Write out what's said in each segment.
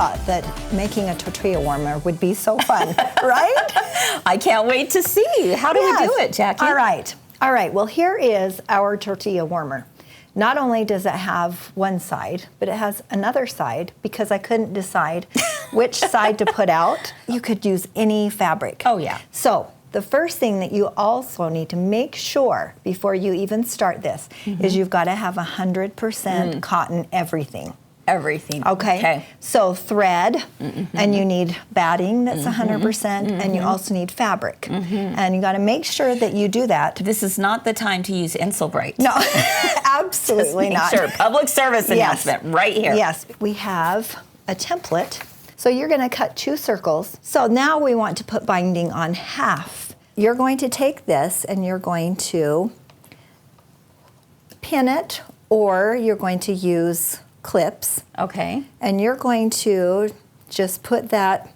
thought that making a tortilla warmer would be so fun, right? I can't wait to see. How do we do it, Jacki? All right. All right. Well, here is our tortilla warmer. Not only does it have one side, but it has another side because I couldn't decide which side to put out. You could use any fabric. Oh, yeah. So the first thing that you also need to make sure before you even start this is you've got to have 100% cotton everything. Everything. Okay. So thread, and you need batting that's 100%, and you also need fabric. And you got to make sure that you do that. This is not the time to use Insul-Bright. No, absolutely not. Sure, public service announcement right here. Yes, we have a template. So you're going to cut 2 circles. So now we want to put binding on half. You're going to take this and you're going to pin it, or you're going to use clips. Okay. And you're going to just put that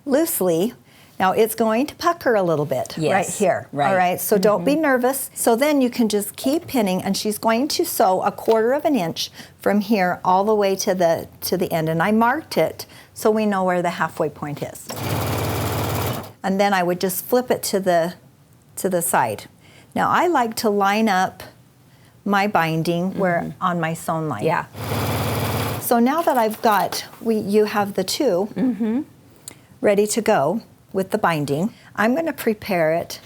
loosely. Now it's going to pucker a little bit right here. Right. All right, so don't be nervous. So then you can just keep pinning, and she's going to sew 1/4 inch from here all the way to the end. And I marked it so we know where the halfway point is. And then I would just flip it to the side. Now I like to line up my binding where on my sewn line. Yeah. So now that I've got, you have the 2 ready to go with the binding, I'm going to prepare it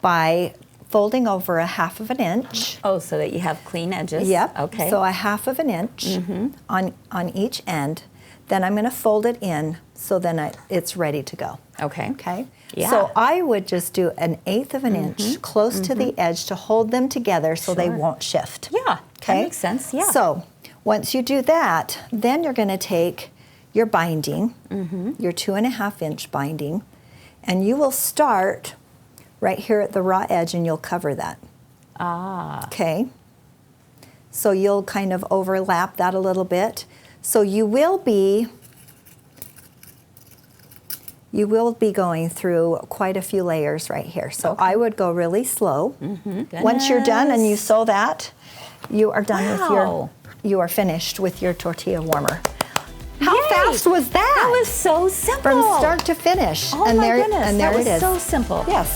by folding over 1/2 inch. Oh, so that you have clean edges. Yep. Okay. So 1/2 inch on each end. Then I'm going to fold it in so then it's ready to go. Okay. Okay. Yeah. So I would just do 1/8 inch close to the edge to hold them together so they won't shift. Yeah. Okay. That makes sense. Yeah. So once you do that, then you're going to take your binding, your 2.5 inch binding, and you will start right here at the raw edge, and you'll cover that. Ah. Okay. So you'll kind of overlap that a little bit. So you will be going through quite a few layers right here. So I would go really slow. Once you're done and you sew that, you are done with you are finished with your tortilla warmer. How fast was that? That was so simple. From start to finish. Oh and my there, goodness, and there that was it is. so simple. Yes.